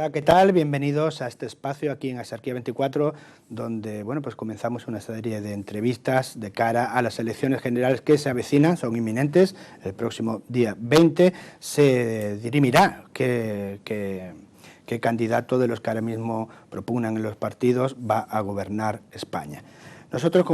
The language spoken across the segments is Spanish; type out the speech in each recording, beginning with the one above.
Hola, ¿qué tal? Bienvenidos a este espacio aquí en Axarquía 24, donde pues comenzamos una serie de entrevistas de cara a las elecciones generales que se avecinan, son inminentes. El próximo día 20 se dirimirá qué candidato de los que ahora mismo propugnan en los partidos va a gobernar España. Nosotros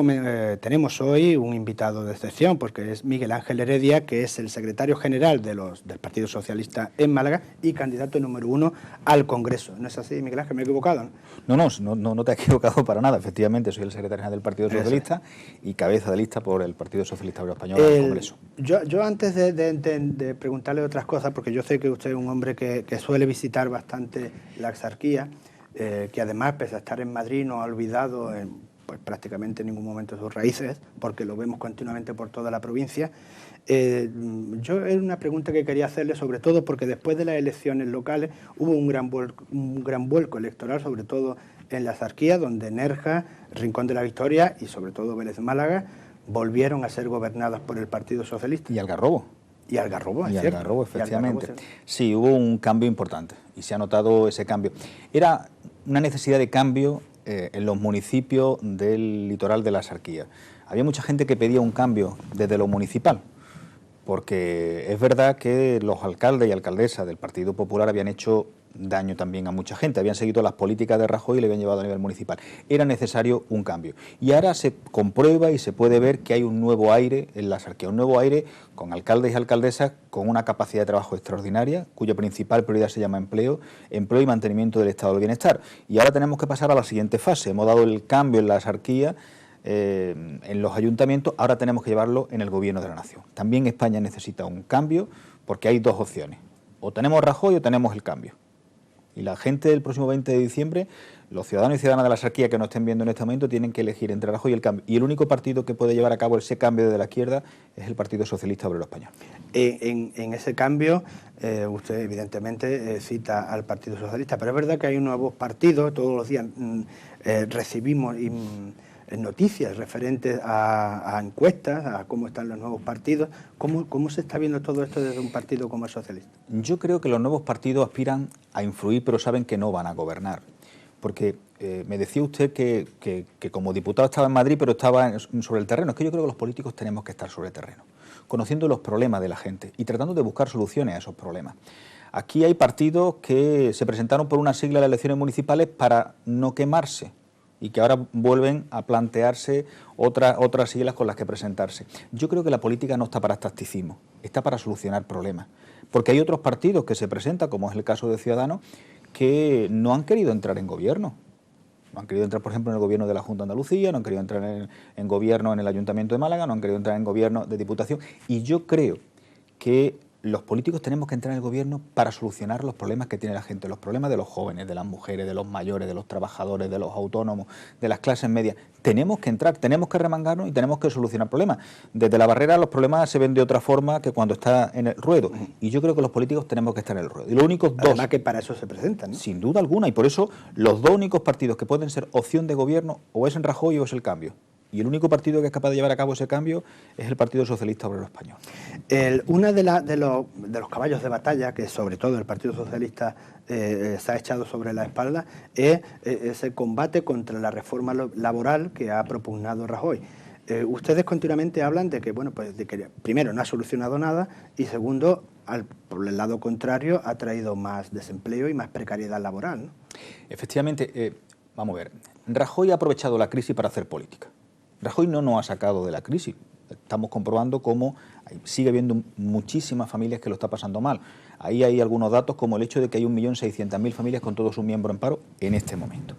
tenemos hoy un invitado de excepción, porque es Miguel Ángel Heredia, que es el secretario general del Partido Socialista en Málaga y candidato número 1 al Congreso. ¿No es así, Miguel Ángel? ¿Me he equivocado? No te has equivocado para nada. Efectivamente, soy el secretario general del Partido Socialista y cabeza de lista por el Partido Socialista Obrero Español al Congreso. Yo antes de preguntarle otras cosas, porque yo sé que usted es un hombre que suele visitar bastante la Axarquía, que además, pese a estar en Madrid, no ha olvidado pues prácticamente en ningún momento sus raíces, porque lo vemos continuamente por toda la provincia. Yo era una pregunta que quería hacerle, sobre todo porque después de las elecciones locales hubo un gran vuelco electoral, sobre todo en la Axarquía, donde Nerja, Rincón de la Victoria y sobre todo Vélez Málaga volvieron a ser gobernadas por el Partido Socialista. Y Algarrobo. Y Algarrobo, es cierto. Algarrobo, efectivamente. Sí, hubo un cambio importante y se ha notado ese cambio. Era una necesidad de cambio en los municipios del litoral de la Axarquía. Había mucha gente que pedía un cambio desde lo municipal, porque es verdad que los alcaldes y alcaldesas del Partido Popular habían hecho daño también a mucha gente, habían seguido las políticas de Rajoy y le habían llevado a nivel municipal. Era necesario un cambio. Y ahora se comprueba y se puede ver que hay un nuevo aire en la Axarquía, un nuevo aire con alcaldes y alcaldesas con una capacidad de trabajo extraordinaria, cuya principal prioridad se llama empleo y mantenimiento del estado del bienestar. Y ahora tenemos que pasar a la siguiente fase. Hemos dado el cambio en la Axarquía, en los ayuntamientos, ahora tenemos que llevarlo en el gobierno de la nación. También España necesita un cambio porque hay dos opciones, o tenemos Rajoy o tenemos el cambio. Y la gente del próximo 20 de diciembre, los ciudadanos y ciudadanas de la Axarquía que nos estén viendo en este momento, tienen que elegir entre Rajoy y el cambio. Y el único partido que puede llevar a cabo ese cambio desde la izquierda es el Partido Socialista Obrero Español. En ese cambio, usted evidentemente cita al Partido Socialista, pero es verdad que hay nuevos partidos, todos los días recibimos noticias referentes a encuestas, a cómo están los nuevos partidos. ¿Cómo se está viendo todo esto desde un partido como el socialista? Yo creo que los nuevos partidos aspiran a influir, pero saben que no van a gobernar. Porque me decía usted que como diputado estaba en Madrid, pero estaba sobre el terreno. Es que yo creo que los políticos tenemos que estar sobre el terreno, conociendo los problemas de la gente y tratando de buscar soluciones a esos problemas. Aquí hay partidos que se presentaron por una sigla de las elecciones municipales para no quemarse, y que ahora vuelven a plantearse otras siglas con las que presentarse. Yo creo que la política no está para tacticismo, está para solucionar problemas. Porque hay otros partidos que se presentan, como es el caso de Ciudadanos, que no han querido entrar en gobierno. No han querido entrar, por ejemplo, en el gobierno de la Junta de Andalucía, no han querido entrar en gobierno en el Ayuntamiento de Málaga, no han querido entrar en gobierno de Diputación. Y yo creo que los políticos tenemos que entrar en el gobierno para solucionar los problemas que tiene la gente, los problemas de los jóvenes, de las mujeres, de los mayores, de los trabajadores, de los autónomos, de las clases medias. Tenemos que entrar, tenemos que remangarnos y tenemos que solucionar problemas. Desde la barrera los problemas se ven de otra forma que cuando está en el ruedo. Y yo creo que los políticos tenemos que estar en el ruedo. Y los únicos dos... Además que para eso se presentan, ¿no? Sin duda alguna. Y por eso los dos únicos partidos que pueden ser opción de gobierno o es en Rajoy o es el cambio. Y el único partido que es capaz de llevar a cabo ese cambio es el Partido Socialista Obrero Español. Uno de los caballos de batalla que sobre todo el Partido Socialista se ha echado sobre la espalda es ese combate contra la reforma laboral que ha propugnado Rajoy. Ustedes continuamente hablan de que, de que primero no ha solucionado nada y segundo, por el lado contrario, ha traído más desempleo y más precariedad laboral, ¿no? Efectivamente, vamos a ver, Rajoy ha aprovechado la crisis para hacer política. Rajoy no nos ha sacado de la crisis. Estamos comprobando cómo sigue habiendo muchísimas familias que lo está pasando mal. Ahí hay algunos datos como el hecho de que hay 1.600.000 familias con todos sus miembros en paro en este momento.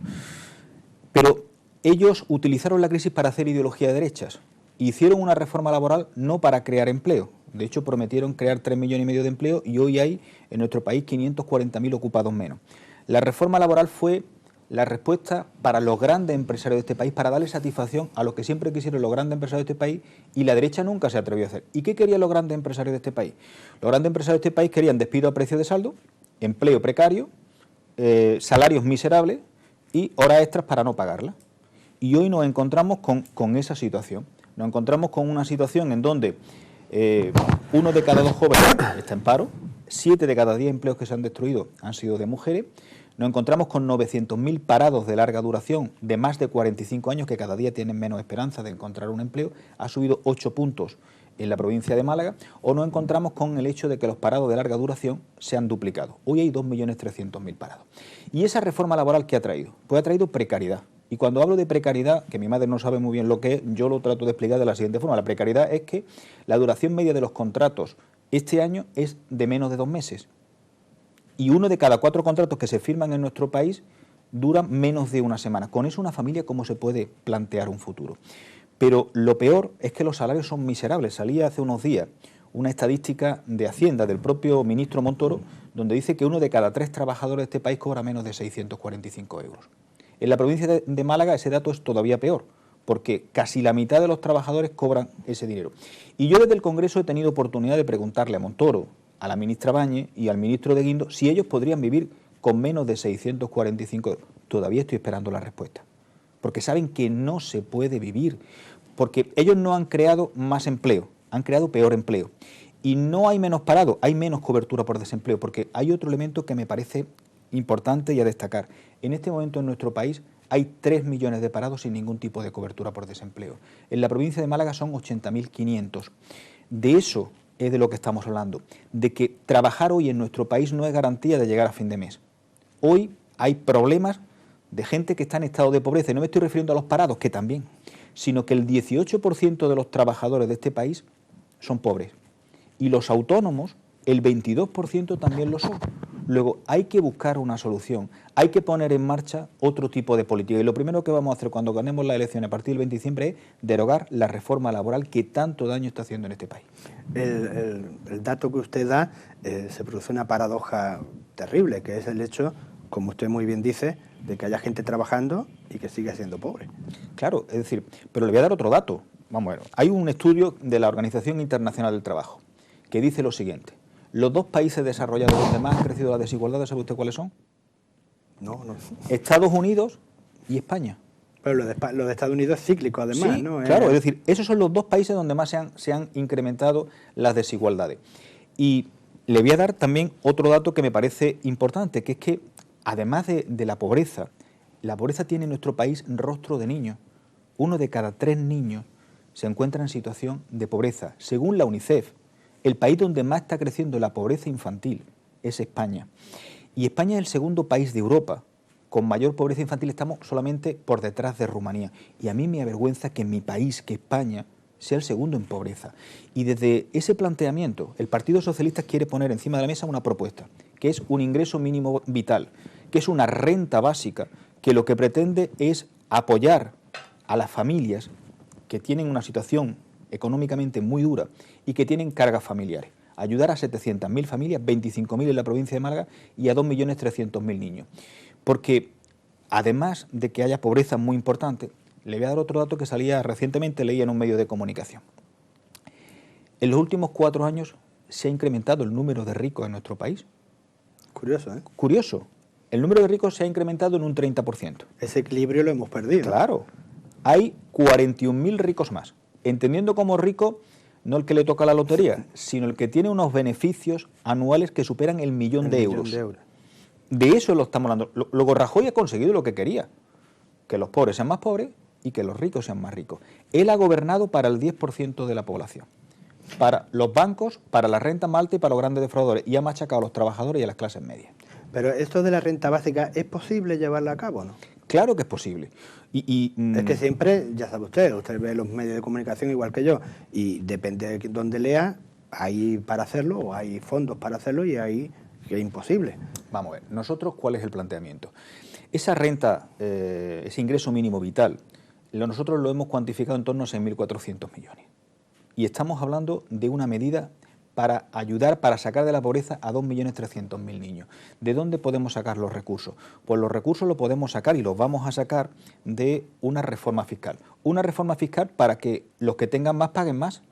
Pero ellos utilizaron la crisis para hacer ideología de derechas. Hicieron una reforma laboral no para crear empleo. De hecho, prometieron crear 3,5 millones de empleo y hoy hay en nuestro país 540.000 ocupados menos. La reforma laboral fue la respuesta para los grandes empresarios de este país, para darle satisfacción a lo que siempre quisieron los grandes empresarios de este país y la derecha nunca se atrevió a hacer. ¿Y qué querían los grandes empresarios de este país? Los grandes empresarios de este país querían despido a precio de saldo, empleo precario, salarios miserables y horas extras para no pagarlas. Y hoy nos encontramos con esa situación. Nos encontramos con una situación en donde 1 de cada 2 jóvenes está en paro, 7 de cada 10 empleos que se han destruido han sido de mujeres. Nos encontramos con 900.000 parados de larga duración de más de 45 años que cada día tienen menos esperanza de encontrar un empleo. Ha subido 8 puntos en la provincia de Málaga. O nos encontramos con el hecho de que los parados de larga duración se han duplicado. Hoy hay 2.300.000 parados. ¿Y esa reforma laboral qué ha traído? Pues ha traído precariedad. Y cuando hablo de precariedad, que mi madre no sabe muy bien lo que es, yo lo trato de explicar de la siguiente forma. La precariedad es que la duración media de los contratos este año es de menos de 2 meses. Y 1 de cada 4 contratos que se firman en nuestro país duran menos de una semana. Con eso una familia, ¿cómo se puede plantear un futuro? Pero lo peor es que los salarios son miserables. Salía hace unos días una estadística de Hacienda del propio ministro Montoro, donde dice que 1 de cada 3 trabajadores de este país cobra menos de 645 euros. En la provincia de Málaga ese dato es todavía peor, porque casi la mitad de los trabajadores cobran ese dinero. Y yo desde el Congreso he tenido oportunidad de preguntarle a Montoro, a la ministra Bañez y al ministro de Guindos si ellos podrían vivir con menos de 645 euros. Todavía estoy esperando la respuesta, porque saben que no se puede vivir, porque ellos no han creado más empleo, han creado peor empleo. Y no hay menos parados, hay menos cobertura por desempleo, porque hay otro elemento que me parece importante y a destacar. En este momento en nuestro país hay 3 millones de parados sin ningún tipo de cobertura por desempleo. En la provincia de Málaga son 80.500. De eso es de lo que estamos hablando, de que trabajar hoy en nuestro país no es garantía de llegar a fin de mes. Hoy hay problemas de gente que está en estado de pobreza, y no me estoy refiriendo a los parados, que también, sino que el 18% de los trabajadores de este país son pobres. Y los autónomos, el 22% también lo son. Luego, hay que buscar una solución, hay que poner en marcha otro tipo de política. Y lo primero que vamos a hacer cuando ganemos la elección a partir del 20 de diciembre es derogar la reforma laboral que tanto daño está haciendo en este país. El dato que usted da, se produce una paradoja terrible, que es el hecho, como usted muy bien dice, de que haya gente trabajando y que siga siendo pobre. Claro, es decir, pero le voy a dar otro dato. Vamos a ver, hay un estudio de la Organización Internacional del Trabajo que dice lo siguiente: los 2 países desarrollados donde más han crecido las desigualdades, ¿sabe usted cuáles son? No. Estados Unidos y España. Pero lo de Estados Unidos es cíclico, además, Sí, ¿no? claro, es decir, esos son los 2 países donde más se han incrementado las desigualdades. Y le voy a dar también otro dato que me parece importante, que es que, además de la pobreza tiene en nuestro país rostro de niño. 1 de cada 3 niños se encuentra en situación de pobreza. Según la UNICEF, el país donde más está creciendo la pobreza infantil es España. Y España es el segundo país de Europa con mayor pobreza infantil. Estamos solamente por detrás de Rumanía. Y a mí me avergüenza que mi país, que España, sea el segundo en pobreza. Y desde ese planteamiento, el Partido Socialista quiere poner encima de la mesa una propuesta, que es un ingreso mínimo vital, que es una renta básica, que lo que pretende es apoyar a las familias que tienen una situación económicamente muy dura y que tienen cargas familiares. Ayudar a 700.000 familias, 25.000 en la provincia de Málaga y a 2.300.000 niños. Porque además de que haya pobreza muy importante, le voy a dar otro dato que salía recientemente, leía en un medio de comunicación. En los últimos 4 años se ha incrementado el número de ricos en nuestro país. Curioso, ¿eh? Curioso. El número de ricos se ha incrementado en un 30%. Ese equilibrio lo hemos perdido. Claro. Hay 41.000 ricos más. Entendiendo como rico no el que le toca la lotería, sino el que tiene unos beneficios anuales que superan el millón de euros. De eso lo estamos hablando. Luego Rajoy ha conseguido lo que quería, que los pobres sean más pobres y que los ricos sean más ricos. Él ha gobernado para el 10% de la población, para los bancos, para la renta más alta y para los grandes defraudadores, y ha machacado a los trabajadores y a las clases medias. Pero esto de la renta básica, ¿es posible llevarla a cabo, no? Claro que es posible. Es que siempre, ya sabe usted ve los medios de comunicación igual que yo, y depende de dónde lea, hay para hacerlo, o hay fondos para hacerlo, y hay que es imposible. Vamos a ver, nosotros, ¿cuál es el planteamiento? Esa renta, ese ingreso mínimo vital, nosotros lo hemos cuantificado en torno a 6.400 millones. Y estamos hablando de una medida para ayudar, para sacar de la pobreza a 2.300.000 niños. ¿De dónde podemos sacar los recursos? Pues los recursos los podemos sacar y los vamos a sacar de una reforma fiscal. Una reforma fiscal para que los que tengan más paguen más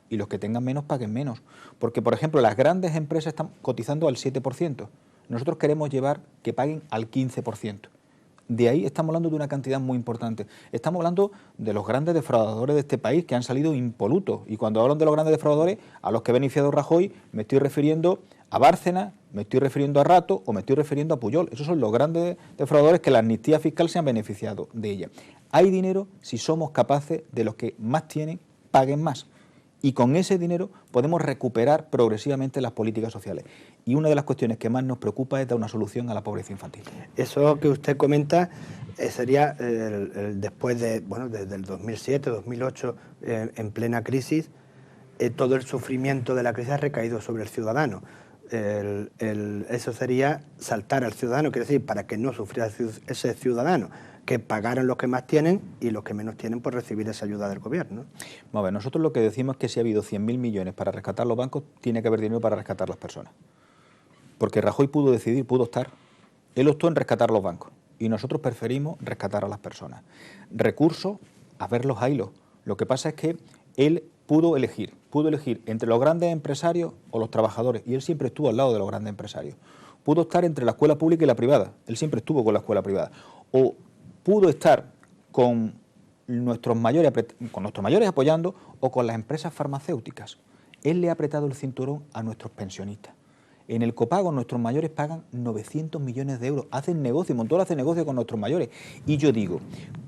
y los que tengan menos paguen menos. Porque, por ejemplo, las grandes empresas están cotizando al 7%. Nosotros queremos llevar que paguen al 15%. De ahí estamos hablando de una cantidad muy importante. Estamos hablando de los grandes defraudadores de este país que han salido impolutos. Y cuando hablan de los grandes defraudadores, a los que ha beneficiado Rajoy, me estoy refiriendo a Bárcenas, me estoy refiriendo a Rato o me estoy refiriendo a Pujol. Esos son los grandes defraudadores que la amnistía fiscal se han beneficiado de ella. Hay dinero si somos capaces de los que más tienen, paguen más. Y con ese dinero podemos recuperar progresivamente las políticas sociales. Y una de las cuestiones que más nos preocupa es dar una solución a la pobreza infantil. Eso que usted comenta sería después de, bueno, desde el 2007, 2008, en plena crisis, todo el sufrimiento de la crisis ha recaído sobre el ciudadano. Eso sería saltar al ciudadano, quiere decir, para que no sufriera ese ciudadano, que pagaran los que más tienen y los que menos tienen por recibir esa ayuda del gobierno. Vamos a ver, nosotros lo que decimos es que si ha habido 100.000 millones para rescatar los bancos, tiene que haber dinero para rescatar las personas. Porque Rajoy pudo decidir, pudo optar. Él optó en rescatar los bancos y nosotros preferimos rescatar a las personas. Recursos, a verlos haylos. Lo que pasa es que él pudo elegir entre los grandes empresarios o los trabajadores, y él siempre estuvo al lado de los grandes empresarios. Pudo estar entre la escuela pública y la privada, él siempre estuvo con la escuela privada. O pudo estar con nuestros mayores apoyando o con las empresas farmacéuticas. Él le ha apretado el cinturón a nuestros pensionistas. En el copago nuestros mayores pagan 900 millones de euros, hacen negocio, Montoro hace negocio con nuestros mayores. Y yo digo,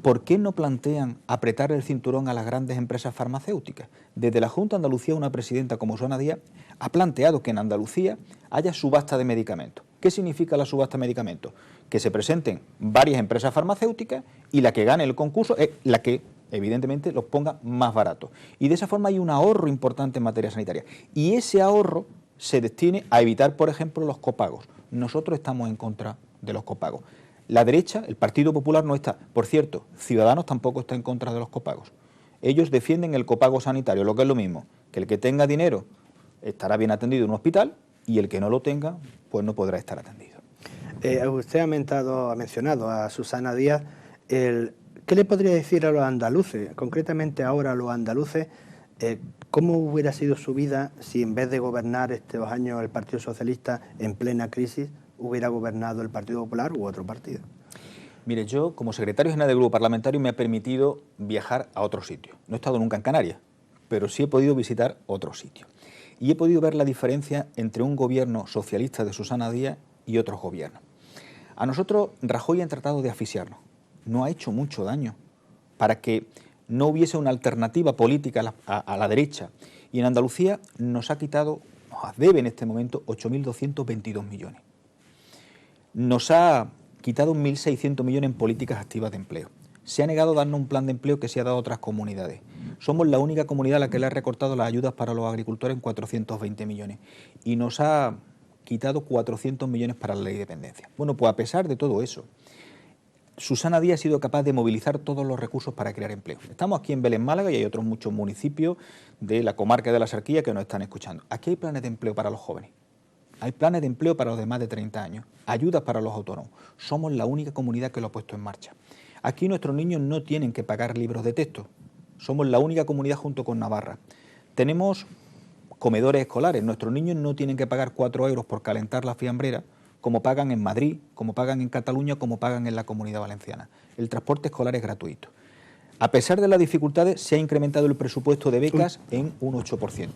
¿por qué no plantean apretar el cinturón a las grandes empresas farmacéuticas? Desde la Junta de Andalucía, una presidenta como Susana Díaz ha planteado que en Andalucía haya subasta de medicamentos. ¿Qué significa la subasta de medicamentos? Que se presenten varias empresas farmacéuticas y la que gane el concurso es la que evidentemente los ponga más baratos. Y de esa forma hay un ahorro importante en materia sanitaria. Y ese ahorro se destine a evitar, por ejemplo, los copagos. Nosotros estamos en contra de los copagos. La derecha, el Partido Popular, no está. Por cierto, Ciudadanos tampoco está en contra de los copagos. Ellos defienden el copago sanitario, lo que es lo mismo, que el que tenga dinero estará bien atendido en un hospital y el que no lo tenga, pues no podrá estar atendido. Usted ha mencionado a Susana Díaz. ¿Qué le podría decir a los andaluces, concretamente ahora a los andaluces, cómo hubiera sido su vida si en vez de gobernar estos años el Partido Socialista en plena crisis, hubiera gobernado el Partido Popular u otro partido? Mire, yo como secretario general del grupo parlamentario me ha permitido viajar a otros sitios. No he estado nunca en Canarias, pero sí he podido visitar otros sitios. Y he podido ver la diferencia entre un gobierno socialista de Susana Díaz y otros gobiernos. A nosotros Rajoy ha tratado de asfixiarnos. No ha hecho mucho daño para que no hubiese una alternativa política a la derecha. Y en Andalucía nos debe en este momento 8.222 millones. Nos ha quitado 1.600 millones en políticas activas de empleo. Se ha negado a darnos un plan de empleo que se ha dado a otras comunidades. Somos la única comunidad a la que le ha recortado las ayudas para los agricultores en 420 millones. Y nos ha quitado 400 millones para la ley de dependencia. Bueno, pues a pesar de todo eso, Susana Díaz ha sido capaz de movilizar todos los recursos para crear empleo. Estamos aquí en Vélez, Málaga, y hay otros muchos municipios de la comarca de la Axarquía que nos están escuchando. Aquí hay planes de empleo para los jóvenes, hay planes de empleo para los de más de 30 años, ayudas para los autónomos. Somos la única comunidad que lo ha puesto en marcha. Aquí nuestros niños no tienen que pagar libros de texto. Somos la única comunidad junto con Navarra. Tenemos comedores escolares. Nuestros niños no tienen que pagar 4 euros por calentar la fiambrera, como pagan en Madrid, como pagan en Cataluña, como pagan en la Comunidad Valenciana. El transporte escolar es gratuito. A pesar de las dificultades, se ha incrementado el presupuesto de becas en un 8%.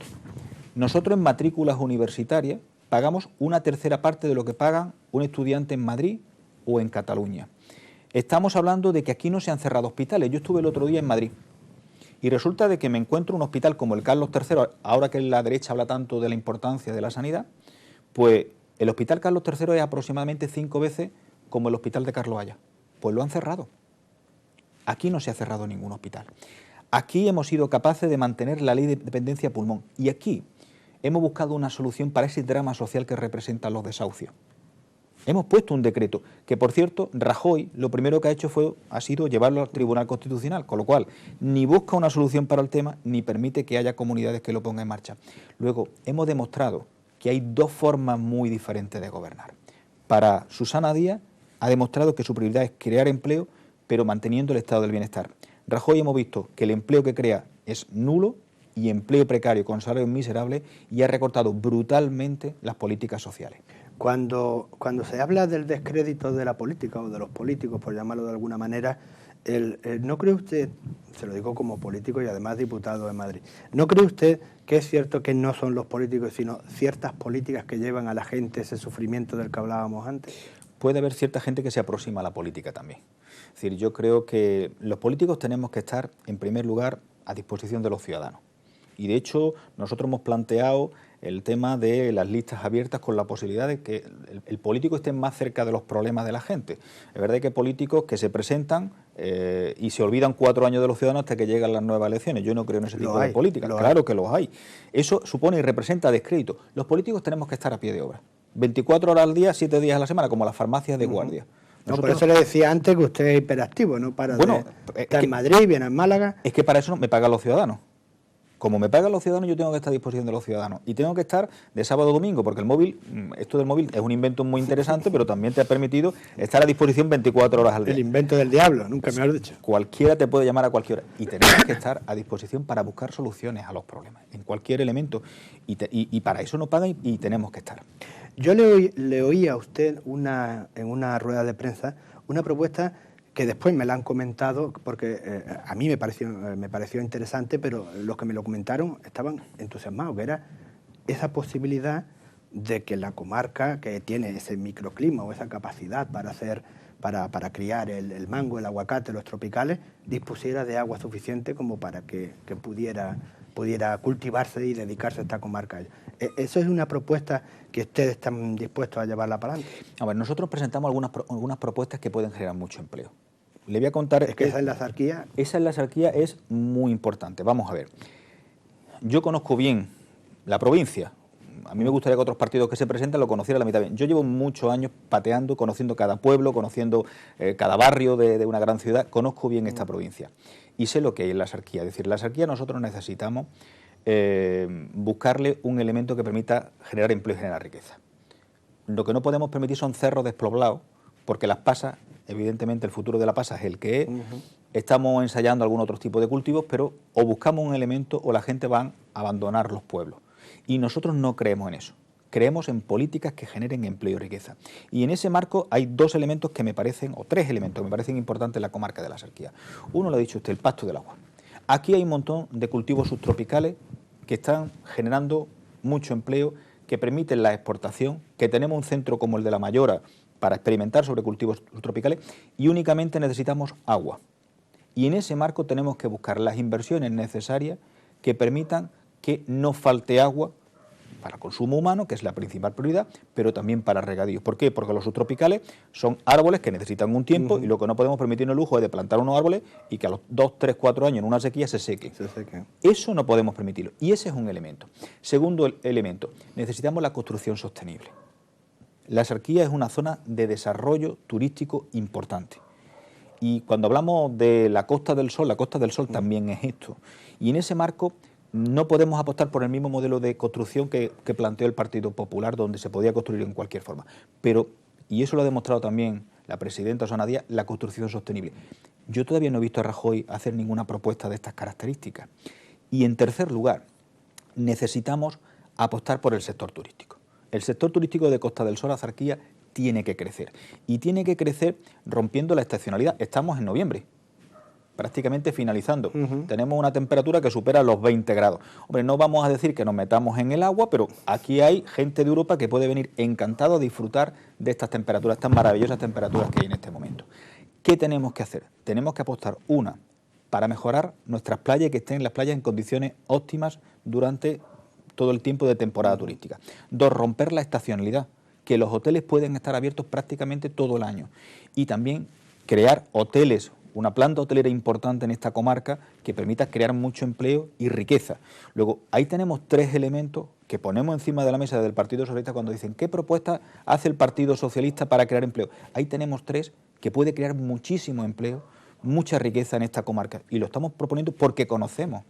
Nosotros en matrículas universitarias pagamos una tercera parte de lo que paga un estudiante en Madrid o en Cataluña. Estamos hablando de que aquí no se han cerrado hospitales. Yo estuve el otro día en Madrid y resulta de que me encuentro un hospital como el Carlos III, ahora que la derecha habla tanto de la importancia de la sanidad, pues el Hospital Carlos III es aproximadamente 5 veces como el Hospital de Carlos Haya. Pues lo han cerrado. Aquí no se ha cerrado ningún hospital. Aquí hemos sido capaces de mantener la ley de dependencia pulmón. Y aquí hemos buscado una solución para ese drama social que representan los desahucios. Hemos puesto un decreto que, por cierto, Rajoy lo primero que ha hecho ha sido llevarlo al Tribunal Constitucional, con lo cual ni busca una solución para el tema ni permite que haya comunidades que lo pongan en marcha. Luego, hemos demostrado que hay dos formas muy diferentes de gobernar. Para Susana Díaz ha demostrado que su prioridad es crear empleo, pero manteniendo el estado del bienestar. Rajoy hemos visto que el empleo que crea es nulo y empleo precario con salarios miserables y ha recortado brutalmente las políticas sociales. Cuando se habla del descrédito de la política o de los políticos, por llamarlo de alguna manera, ¿no cree usted, se lo digo como político y además diputado de Madrid, ¿no cree usted que es cierto que no son los políticos, sino ciertas políticas que llevan a la gente ese sufrimiento del que hablábamos antes? Puede haber cierta gente que se aproxima a la política también. Es decir, yo creo que los políticos tenemos que estar, en primer lugar, a disposición de los ciudadanos. Y de hecho, nosotros hemos planteado el tema de las listas abiertas con la posibilidad de que el político esté más cerca de los problemas de la gente. Es verdad que hay políticos que se presentan y se olvidan 4 años de los ciudadanos hasta que llegan las nuevas elecciones. Yo no creo en ese tipo de política. Claro que los hay. Eso supone y representa descrédito. Los políticos tenemos que estar a pie de obra. 24 horas al día, 7 días a la semana, como las farmacias de guardia. No, por eso le decía antes que usted es hiperactivo, no para estar en Madrid, viene en Málaga. Es que para eso me pagan los ciudadanos. Como me pagan los ciudadanos, yo tengo que estar a disposición de los ciudadanos. Y tengo que estar de sábado a domingo, porque el móvil, esto del móvil es un invento muy interesante, pero también te ha permitido estar a disposición 24 horas al día. El invento del diablo, nunca me lo has dicho. Cualquiera te puede llamar a cualquier hora. Y tenemos que estar a disposición para buscar soluciones a los problemas, en cualquier elemento. Y para eso nos pagan y tenemos que estar. Yo le oí a usted en una rueda de prensa una propuesta que después me la han comentado, porque a mí me pareció interesante, pero los que me lo comentaron estaban entusiasmados, que era esa posibilidad de que la comarca, que tiene ese microclima o esa capacidad para criar el mango, el aguacate, los tropicales, dispusiera de agua suficiente como para que pudiera cultivarse y dedicarse a esta comarca. ¿Eso es una propuesta que ustedes están dispuestos a llevarla para adelante? A ver, nosotros presentamos algunas propuestas que pueden generar mucho empleo. Le voy a contar... Es que esa enlazarquía... Esa enlazarquía es muy importante. Vamos a ver. Yo conozco bien la provincia. A mí me gustaría que otros partidos que se presentan lo conocieran la mitad bien. Yo llevo muchos años pateando, conociendo cada pueblo, conociendo cada barrio de una gran ciudad. Conozco bien esta provincia. Y sé lo que hay en la enlazarquía. Es decir, en la enlazarquía nosotros necesitamos buscarle un elemento que permita generar empleo y generar riqueza. Lo que no podemos permitir son cerros despoblados, porque las pasas, evidentemente el futuro de la pasa es el que es. Estamos ensayando algún otro tipo de cultivos, pero o buscamos un elemento o la gente va a abandonar los pueblos. Y nosotros no creemos en eso. Creemos en políticas que generen empleo y riqueza. Y en ese marco hay 2 elementos que me parecen, o 3 elementos que me parecen importantes en la comarca de la Axarquía. Uno lo ha dicho usted, el pacto del agua. Aquí hay un montón de cultivos subtropicales que están generando mucho empleo, que permiten la exportación, que tenemos un centro como el de La Mayora para experimentar sobre cultivos subtropicales y únicamente necesitamos agua. Y en ese marco tenemos que buscar las inversiones necesarias que permitan que no falte agua para consumo humano, que es la principal prioridad, pero también para regadíos. ¿Por qué? Porque los subtropicales son árboles que necesitan un tiempo y lo que no podemos permitirnos el lujo es de plantar unos árboles y que a los 2, 3, 4 años en una sequía se sequen. Eso no podemos permitirlo y ese es un elemento. Segundo elemento, necesitamos la construcción sostenible. La Axarquía es una zona de desarrollo turístico importante. Y cuando hablamos de la Costa del Sol también es esto. Y en ese marco no podemos apostar por el mismo modelo de construcción que planteó el Partido Popular, donde se podía construir en cualquier forma. Pero, y eso lo ha demostrado también la presidenta Susana Díaz, la construcción sostenible. Yo todavía no he visto a Rajoy hacer ninguna propuesta de estas características. Y en tercer lugar, necesitamos apostar por el sector turístico. El sector turístico de Costa del Sol, Axarquía, tiene que crecer. Y tiene que crecer rompiendo la estacionalidad. Estamos en noviembre, prácticamente finalizando. Tenemos una temperatura que supera los 20 grados. Hombre, no vamos a decir que nos metamos en el agua, pero aquí hay gente de Europa que puede venir encantado a disfrutar de estas temperaturas, estas maravillosas temperaturas que hay en este momento. ¿Qué tenemos que hacer? Tenemos que apostar, para mejorar nuestras playas y que estén las playas en condiciones óptimas durante todo el tiempo de temporada turística. 2, romper la estacionalidad, que los hoteles pueden estar abiertos prácticamente todo el año. Y también crear hoteles, una planta hotelera importante en esta comarca que permita crear mucho empleo y riqueza. Luego, ahí tenemos 3 elementos que ponemos encima de la mesa del Partido Socialista cuando dicen ¿qué propuesta hace el Partido Socialista para crear empleo? Ahí tenemos 3 que puede crear muchísimo empleo, mucha riqueza en esta comarca. Y lo estamos proponiendo porque conocemos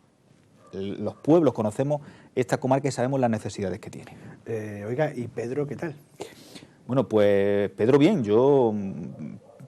los pueblos, conocemos esta comarca y sabemos las necesidades que tiene. Oiga, ¿y Pedro qué tal? Bueno, pues Pedro bien, yo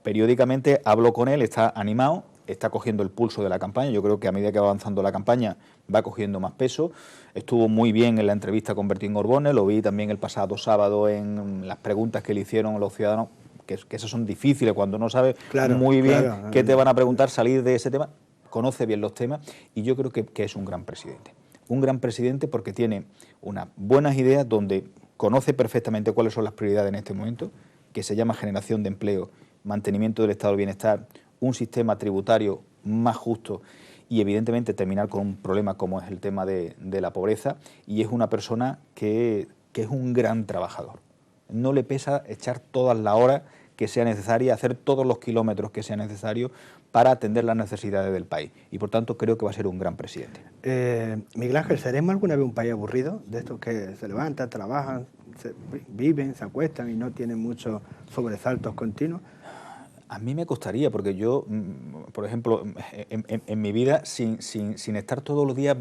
periódicamente hablo con él, está animado, está cogiendo el pulso de la campaña. Yo creo que a medida que va avanzando la campaña va cogiendo más peso. Estuvo muy bien en la entrevista con Bertín Orbone, lo vi también el pasado sábado en las preguntas que le hicieron los ciudadanos, que esas son difíciles cuando no sabes muy bien qué te van a preguntar, salir de ese tema. Conoce bien los temas y yo creo que es un gran presidente. Un gran presidente porque tiene unas buenas ideas donde conoce perfectamente cuáles son las prioridades en este momento, que se llama generación de empleo, mantenimiento del estado del bienestar, un sistema tributario más justo y evidentemente terminar con un problema como es el tema de la pobreza, y es una persona que es un gran trabajador. No le pesa echar todas las horas que sea necesaria, hacer todos los kilómetros que sea necesario para atender las necesidades del país. Y por tanto creo que va a ser un gran presidente. Miguel Ángel, ¿seremos alguna vez un país aburrido? De estos que se levantan, trabajan, viven, se acuestan y no tienen muchos sobresaltos continuos. A mí me costaría, porque yo, por ejemplo, en mi vida, sin estar todos los días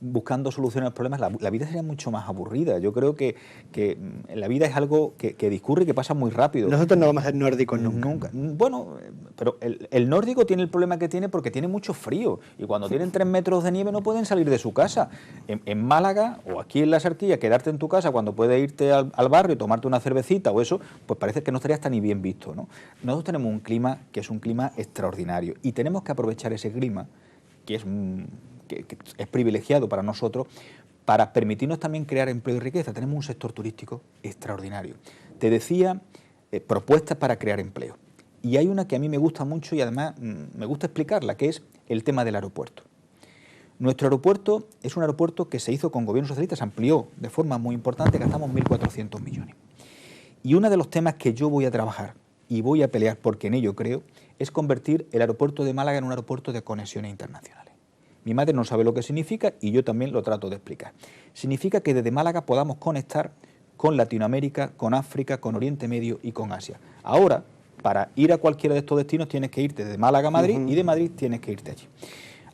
buscando soluciones a los problemas, la vida sería mucho más aburrida. Yo creo que la vida es algo que discurre y que pasa muy rápido. Nosotros no vamos a ser nórdicos nunca. Bueno, pero el nórdico tiene el problema que tiene porque tiene mucho frío, y cuando tienen 3 metros de nieve no pueden salir de su casa. En Málaga o aquí en la Sarquía, quedarte en tu casa cuando puedes irte al barrio y tomarte una cervecita o eso, pues parece que no estaría hasta ni bien visto, ¿no? Nosotros tenemos un clima que es un clima extraordinario y tenemos que aprovechar ese clima que es privilegiado para nosotros, para permitirnos también crear empleo y riqueza. Tenemos un sector turístico extraordinario. Te decía, propuestas para crear empleo. Y hay una que a mí me gusta mucho y además me gusta explicarla, que es el tema del aeropuerto. Nuestro aeropuerto es un aeropuerto que se hizo con gobierno socialista, se amplió de forma muy importante, gastamos 1.400 millones. Y uno de los temas que yo voy a trabajar y voy a pelear, porque en ello creo, es convertir el aeropuerto de Málaga en un aeropuerto de conexiones internacionales. Mi madre no sabe lo que significa y yo también lo trato de explicar. Significa que desde Málaga podamos conectar con Latinoamérica, con África, con Oriente Medio y con Asia. Ahora, para ir a cualquiera de estos destinos tienes que irte de Málaga a Madrid y de Madrid tienes que irte allí.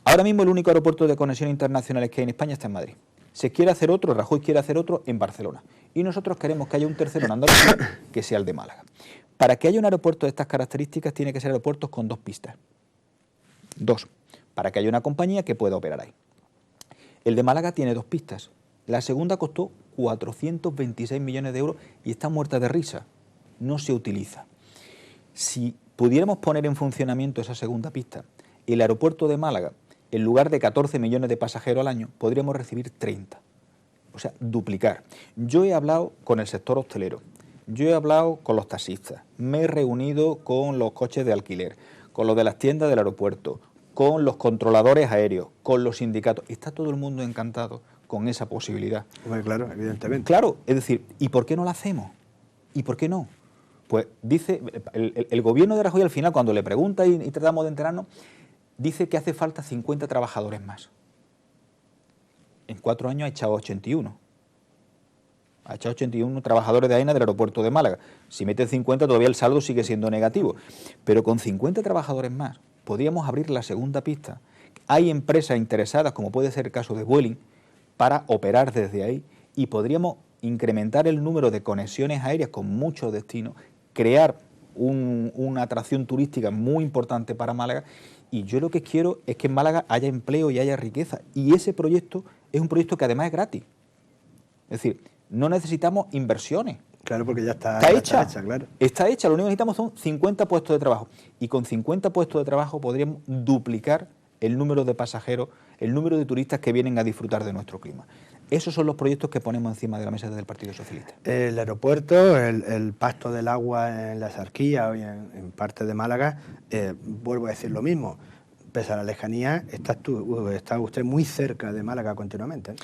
Ahora mismo el único aeropuerto de conexiones internacionales que hay en España está en Madrid. Se quiere hacer otro, Rajoy quiere hacer otro en Barcelona. Y nosotros queremos que haya un tercero en Andalucía, que sea el de Málaga. Para que haya un aeropuerto de estas características tiene que ser aeropuertos con 2 pistas. 2. Para que haya una compañía que pueda operar ahí. El de Málaga tiene 2 pistas. La segunda costó 426 millones de euros y está muerta de risa. No se utiliza. Si pudiéramos poner en funcionamiento esa segunda pista, el aeropuerto de Málaga, en lugar de 14 millones de pasajeros al año, podríamos recibir 30. O sea, duplicar. Yo he hablado con el sector hostelero, yo he hablado con los taxistas, me he reunido con los coches de alquiler, con los de las tiendas del aeropuerto, con los controladores aéreos, con los sindicatos. Está todo el mundo encantado con esa posibilidad. Bueno, claro, evidentemente. Claro, es decir, ¿y por qué no lo hacemos? ¿Y por qué no? Pues dice, el gobierno de Rajoy al final, cuando le pregunta y tratamos de enterarnos, dice que hace falta 50 trabajadores más. En 4 años ha echado 81. Ha echado 81 trabajadores de AENA del aeropuerto de Málaga. Si meten 50 todavía el saldo sigue siendo negativo. Pero con 50 trabajadores más podríamos abrir la segunda pista. Hay empresas interesadas, como puede ser el caso de Vueling, para operar desde ahí y podríamos incrementar el número de conexiones aéreas con muchos destinos, crear una atracción turística muy importante para Málaga. Y yo lo que quiero es que en Málaga haya empleo y haya riqueza. Y ese proyecto es un proyecto que además es gratis. Es decir, no necesitamos inversiones. Claro, porque ya está hecha, claro. Está hecha, lo único que necesitamos son 50 puestos de trabajo. Y con 50 puestos de trabajo podríamos duplicar el número de pasajeros, el número de turistas que vienen a disfrutar de nuestro clima. Esos son los proyectos que ponemos encima de la mesa del Partido Socialista. El aeropuerto, el pasto del agua en la Sarquía y en parte de Málaga, vuelvo a decir lo mismo. Pese a la lejanía, está usted muy cerca de Málaga continuamente.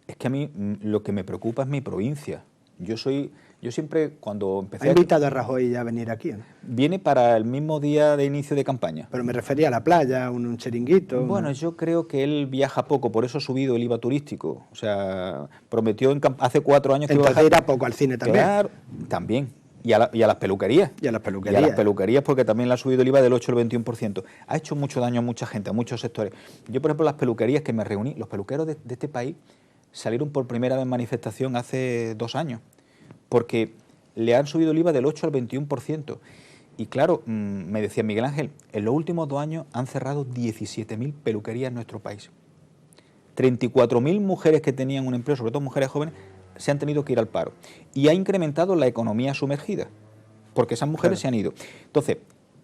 Es que a mí lo que me preocupa es mi provincia. Yo siempre, cuando empecé... ¿Ha invitado a Rajoy ya a venir aquí? ¿No? Viene para el mismo día de inicio de campaña. Pero me refería a la playa, un chiringuito... Bueno, yo creo que él viaja poco, por eso ha subido el IVA turístico. O sea, prometió hace 4 años que iba a bajar... irá poco al cine también. Claro, también. Y a las peluquerías. Y a las peluquerías. Y a las peluquerías, porque también le ha subido el IVA del 8 al 21%. Ha hecho mucho daño a mucha gente, a muchos sectores. Yo, por ejemplo, las peluquerías que me reuní, los peluqueros de este país salieron por primera vez en manifestación hace 2 años, porque le han subido el IVA del 8 al 21%. Y claro, me decía Miguel Ángel, en los últimos 2 años han cerrado 17.000 peluquerías en nuestro país. 34.000 mujeres que tenían un empleo, sobre todo mujeres jóvenes, se han tenido que ir al paro. Y ha incrementado la economía sumergida, porque esas mujeres se han ido. Entonces,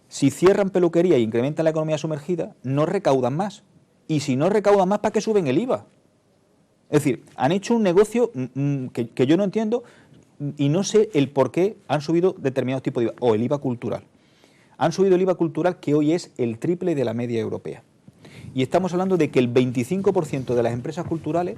si cierran peluquería y incrementan la economía sumergida, no recaudan más. Y si no recaudan más, ¿para qué suben el IVA? Es decir, han hecho un negocio que yo no entiendo y no sé el por qué han subido determinados tipos de IVA, o el IVA cultural. Han subido el IVA cultural, que hoy es el triple de la media europea. Y estamos hablando de que el 25% de las empresas culturales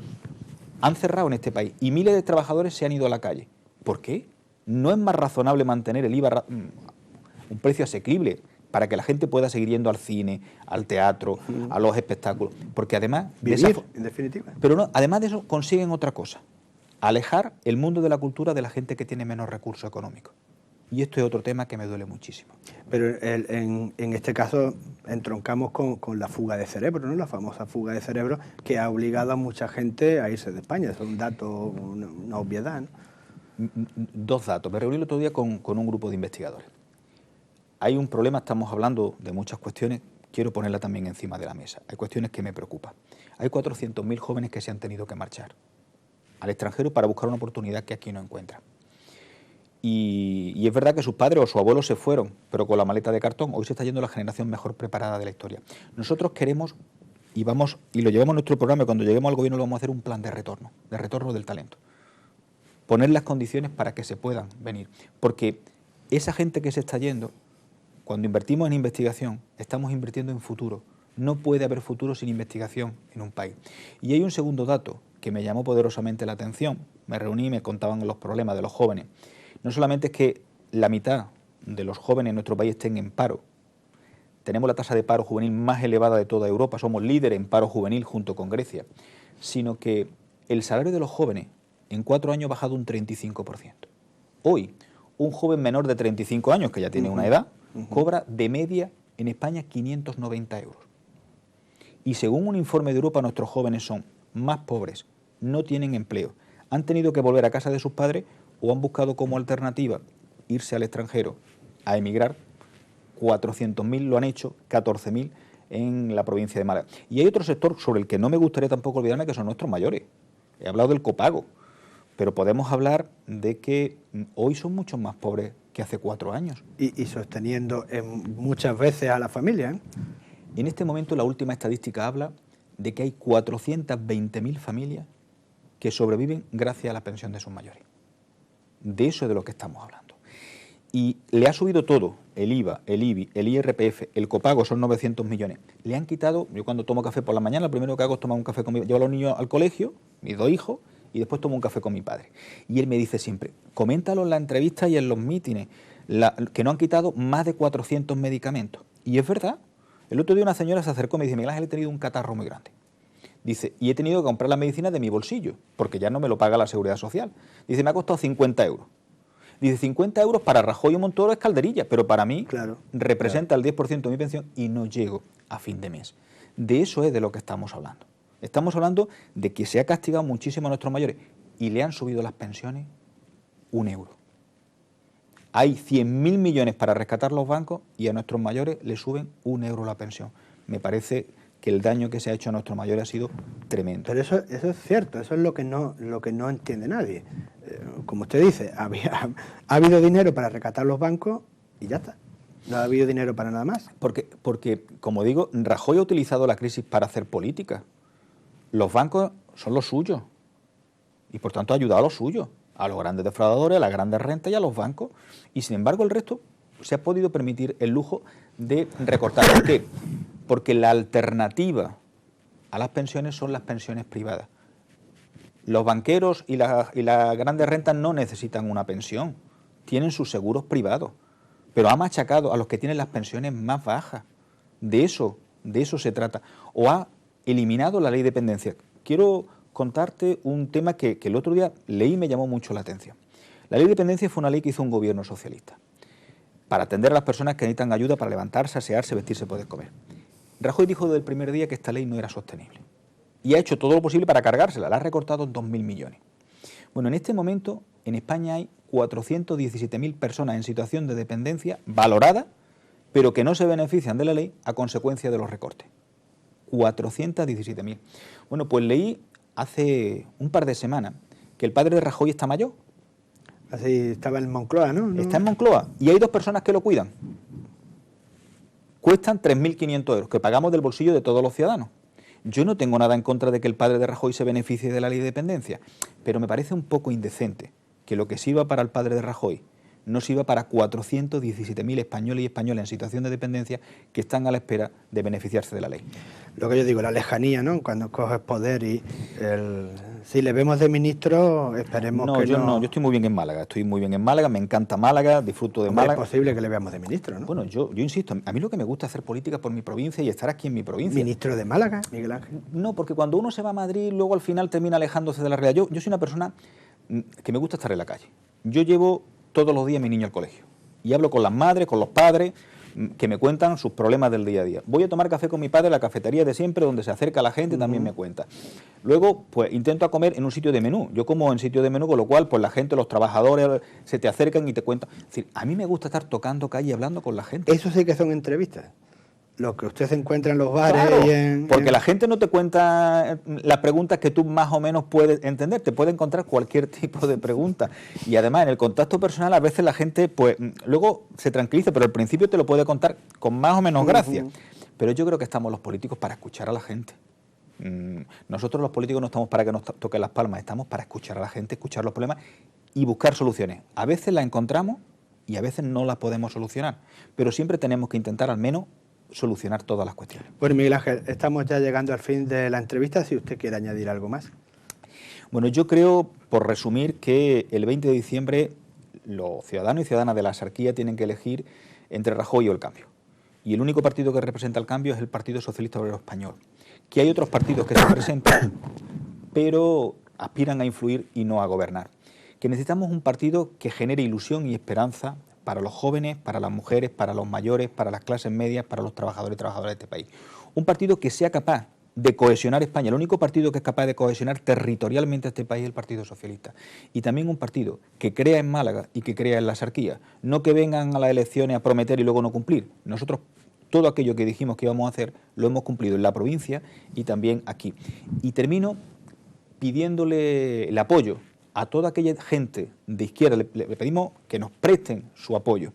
han cerrado en este país y miles de trabajadores se han ido a la calle. ¿Por qué? ¿No es más razonable mantener el IVA un precio asequible para que la gente pueda seguir yendo al cine, al teatro, a los espectáculos? Porque además... Vivir, en definitiva. Pero no, además de eso consiguen otra cosa: alejar el mundo de la cultura de la gente que tiene menos recursos económicos. Y esto es otro tema que me duele muchísimo. Pero en este caso entroncamos con la fuga de cerebro, ¿no? La famosa fuga de cerebro que ha obligado a mucha gente a irse de España. Es un dato, una obviedad, ¿no? 2 datos. Me reuní el otro día con un grupo de investigadores. Hay un problema, estamos hablando de muchas cuestiones, quiero ponerla también encima de la mesa. Hay cuestiones que me preocupan. Hay 400.000 jóvenes que se han tenido que marchar al extranjero para buscar una oportunidad que aquí no encuentran. Y es verdad que sus padres o sus abuelos se fueron, pero con la maleta de cartón. Hoy se está yendo la generación mejor preparada de la historia. Nosotros queremos, y lo llevamos en nuestro programa, y cuando lleguemos al gobierno lo vamos a hacer, un plan de retorno del talento. Poner las condiciones para que se puedan venir. Porque esa gente que se está yendo, cuando invertimos en investigación, estamos invirtiendo en futuro. No puede haber futuro sin investigación en un país. Y hay un segundo dato que me llamó poderosamente la atención. Me reuní y me contaban los problemas de los jóvenes. No solamente es que la mitad de los jóvenes en nuestro país estén en paro, tenemos la tasa de paro juvenil más elevada de toda Europa, somos líderes en paro juvenil junto con Grecia, sino que el salario de los jóvenes en 4 años ha bajado un 35%. Hoy, un joven menor de 35 años, que ya tiene una edad, cobra de media en España 590 euros. Y según un informe de Europa, nuestros jóvenes son más pobres, no tienen empleo, han tenido que volver a casa de sus padres o han buscado como alternativa irse al extranjero a emigrar. 400.000 lo han hecho, 14.000 en la provincia de Málaga. Y hay otro sector sobre el que no me gustaría tampoco olvidarme, que son nuestros mayores. He hablado del copago, pero podemos hablar de que hoy son mucho más pobres que hace 4 años. Y sosteniendo muchas veces a la familia, ¿eh? En este momento la última estadística habla de que hay 420.000 familias que sobreviven gracias a la pensión de sus mayores. De eso es de lo que estamos hablando. Y le ha subido todo: el IVA, el IBI, el IRPF, el copago, son 900 millones. Le han quitado, yo cuando tomo café por la mañana, lo primero que hago es tomar un café con llevo a los niños al colegio, mis 2 hijos, y después tomo un café con mi padre. Y él me dice siempre, coméntalo en las entrevistas y en los mítines, que no han quitado más de 400 medicamentos. Y es verdad. El otro día una señora se acercó y me dice, Miguel Ángel, he tenido un catarro muy grande. Dice, y he tenido que comprar la medicina de mi bolsillo, porque ya no me lo paga la Seguridad Social. Dice, me ha costado 50 euros. Dice, 50 euros para Rajoy y Montoro es calderilla, pero para mí representa el 10% de mi pensión y no llego a fin de mes. De eso es de lo que estamos hablando. Estamos hablando de que se ha castigado muchísimo a nuestros mayores y le han subido las pensiones 1 euro. Hay 100.000 millones para rescatar los bancos y a nuestros mayores le suben 1 euro la pensión. Me parece que el daño que se ha hecho a nuestros mayores ha sido tremendo. Pero eso es cierto, eso es lo que no entiende nadie. Como usted dice, ha habido dinero para rescatar los bancos y ya está. No ha habido dinero para nada más. Porque, como digo, Rajoy ha utilizado la crisis para hacer política. Los bancos son los suyos y por tanto ha ayudado a los suyos, a los grandes defraudadores, a las grandes rentas y a los bancos. Y sin embargo el resto se ha podido permitir el lujo de recortar. ¿Por qué? Porque la alternativa a las pensiones son las pensiones privadas. Los banqueros y las grandes rentas no necesitan una pensión, tienen sus seguros privados, pero ha machacado a los que tienen las pensiones más bajas. De eso se trata. O ha eliminado la ley de dependencia. Quiero contarte un tema que el otro día leí y me llamó mucho la atención. La ley de dependencia fue una ley que hizo un gobierno socialista para atender a las personas que necesitan ayuda para levantarse, asearse, vestirse, poder comer. Rajoy dijo desde el primer día que esta ley no era sostenible y ha hecho todo lo posible para cargársela, la ha recortado en 2.000 millones. Bueno, en este momento en España hay 417.000 personas en situación de dependencia valorada, pero que no se benefician de la ley a consecuencia de los recortes. 417.000. Bueno, pues leí hace un par de semanas que el padre de Rajoy está mayor. Así estaba en Moncloa, ¿no? Está en Moncloa y hay 2 personas que lo cuidan. Cuestan 3.500 euros, que pagamos del bolsillo de todos los ciudadanos. Yo no tengo nada en contra de que el padre de Rajoy se beneficie de la ley de dependencia, pero me parece un poco indecente que lo que sirva para el padre de Rajoy no sirva para 417.000 españoles y españolas en situación de dependencia que están a la espera de beneficiarse de la ley. Lo que yo digo, la lejanía, ¿no? Cuando coges poder y si le vemos de ministro, esperemos que no. Yo estoy muy bien en Málaga, me encanta Málaga, disfruto de Málaga. Es posible que le veamos de ministro, ¿no? Bueno, yo insisto, a mí lo que me gusta es hacer política por mi provincia y estar aquí en mi provincia. ¿Ministro de Málaga, Miguel Ángel? No, porque cuando uno se va a Madrid, luego al final termina alejándose de la realidad. Yo soy una persona que me gusta estar en la calle. Yo llevo todos los días a mi niño al colegio y hablo con las madres, con los padres, que me cuentan sus problemas del día a día. Voy a tomar café con mi padre en la cafetería de siempre, donde se acerca la gente, también me cuenta. Luego, pues intento a comer en un sitio de menú. Yo como en sitio de menú, con lo cual, pues la gente, los trabajadores, se te acercan y te cuentan. Es decir, a mí me gusta estar tocando calle y hablando con la gente. Eso sí que son entrevistas. Lo que usted se encuentra en los bares. Claro, porque la gente no te cuenta las preguntas que tú más o menos puedes entender, te puede encontrar cualquier tipo de pregunta. Y además en el contacto personal a veces la gente pues luego se tranquiliza, pero al principio te lo puede contar con más o menos gracia. Pero yo creo que estamos los políticos para escuchar a la gente. Nosotros los políticos no estamos para que nos toquen las palmas, estamos para escuchar a la gente, escuchar los problemas y buscar soluciones. A veces las encontramos y a veces no las podemos solucionar, pero siempre tenemos que intentar al menos solucionar todas las cuestiones. Bueno, Miguel Ángel, estamos ya llegando al fin de la entrevista, si usted quiere añadir algo más. Bueno, yo creo, por resumir, que el 20 de diciembre los ciudadanos y ciudadanas de la Axarquía tienen que elegir entre Rajoy o el Cambio. Y el único partido que representa el Cambio es el Partido Socialista Obrero Español. Que hay otros partidos que se presentan, pero aspiran a influir y no a gobernar. Que necesitamos un partido que genere ilusión y esperanza para los jóvenes, para las mujeres, para los mayores, para las clases medias, para los trabajadores y trabajadoras de este país. Un partido que sea capaz de cohesionar España. El único partido que es capaz de cohesionar territorialmente a este país es el Partido Socialista. Y también un partido que crea en Málaga y que crea en la Axarquía. No que vengan a las elecciones a prometer y luego no cumplir. Nosotros todo aquello que dijimos que íbamos a hacer lo hemos cumplido en la provincia y también aquí. Y termino pidiéndole el apoyo a toda aquella gente de izquierda. Le pedimos que nos presten su apoyo.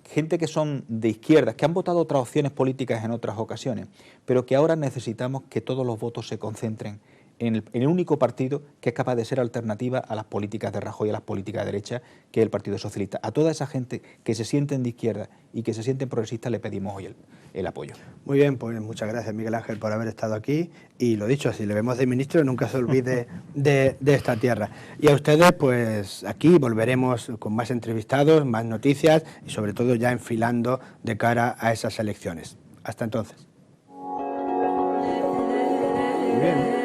Gente que son de izquierdas, que han votado otras opciones políticas en otras ocasiones, pero que ahora necesitamos que todos los votos se concentren en el único partido que es capaz de ser alternativa a las políticas de Rajoy, a las políticas de derecha, que es el Partido Socialista. A toda esa gente que se sienten de izquierda y que se sienten progresistas le pedimos hoy el apoyo. Muy bien, pues muchas gracias, Miguel Ángel, por haber estado aquí. Y lo dicho, si le vemos de ministro, nunca se olvide de esta tierra. Y a ustedes, pues aquí volveremos con más entrevistados, más noticias y sobre todo ya enfilando de cara a esas elecciones. Hasta entonces. Muy bien.